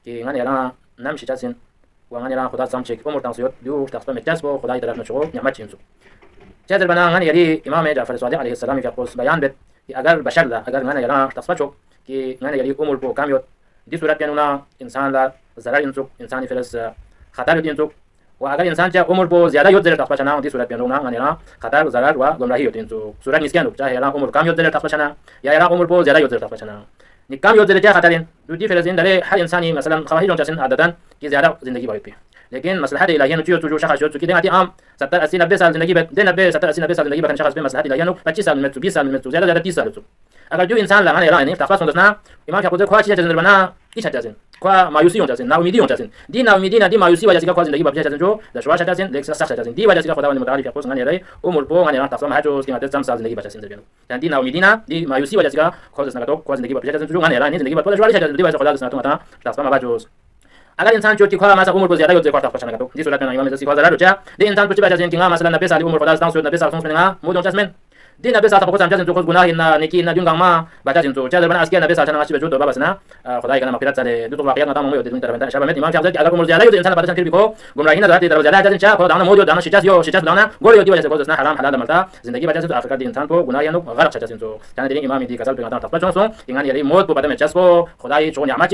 कि ngani ala nam shi chasin wa ngani ala khuda sam chek umur tang suyot du tasba metas bo khuda taraf nashgo nyamat chinsu jazir bana ngani yari imam Ja'far as-Sadiq alayhi salam fi qos bayan bet कि अगर बशर ला अगर ngani ala tasba chok कि ngani yari umur bo kamyot di surat yanuna insan la zarar insuk insani filas khatar insuk wa agar insan cha umur bo zyada yot zera tasba chana di surat yanuna ngani ala khatar zarar wa gumrahi yot insuk surat niskan chahe ala umur kamyot zera tasba chana ya ala umur bo zyada yot zera tasba chana निकाम योजना क्या खतरन दूसरी फिर जिंदगी हर इंसानी मसलन खवाहिश जैसे आदतन कि ज़्यादा ज़िंदगी बढ़ती लेकिन मसलहत इलाही नुचो जो शख्स जो कि देहाती आम 70 80 90 साल ज़िंदगी बे 90 70 80 90 साल ज़िंदगी बे शख्स पे मसलहत इलाही नु 25 साल में 20 साल में ज़्यादा ज़्यादा 30 साल अगर जो इंसान लगाने वाला नहीं तफास होता ना इमाम क्या बोलते ख्वाहिश जैसे बना इच्छा जैसे ख्वा मायूसी हो जैसे ना उम्मीदी हो जैसे दी ना उम्मीदी ना दी मायूसी वजह से ख्वा जिंदगी बढ़ती जैसे जो दशवार जैसे लेकिन सख्त जैसे दी वजह से खुदा ने मुतालिफ को संगाने रहे उम्र पो गाने तफास है जो उसकी मदद से साल जिंदगी बचा जिंदगी दी ना उम्मीदी ना दी मायूसी वजह से ख्वा जिंदगी तो ख्वा जिंदगी बढ़ती जैसे जो गाने रहा नहीं जिंदगी बढ़ती दशवार जैसे दी वजह खुदा से ना तफास में बाजू अगर इंसान जो ख्वा मासा उम्र को ज़्यादा योजना करता है तो जिस सूरत में इमाम जैसे ख्वा ज़रा रुचा दे इंसान कुछ वजह से कि मसलन 90 साल उम्र खुदा से 90 साल सोचने का मुद्दों जैसे दिन 90 साल तक पहुंचा जैसे जो कुछ गुनाह ना नेकी ना जुंगा मा बचा जिन तो चाहे बना अस्किया 90 साल चना माची जो तो बाबा सना खुदा का मगफिरत से दो तो वाकया ना तमाम हो दिन तरह में शाबा में इमाम शाह अगर उम्र ज़्यादा हो तो इंसान बचा फिर भी को गुमराही ना रहती तरह ज़्यादा जैसे चाह खुदा ना मौजूद दाना शिजा दाना गोली की वजह से बहुत हराम हलाल मलता जिंदगी वजह से तो अफ्रीका इंसान को गुनाह या नो गलत शिजा जिन तो जाने दिन इमाम दी कसल पे ना तब सो इंसान ये मौत को पता में चस्को खुदा ये चो न्यामत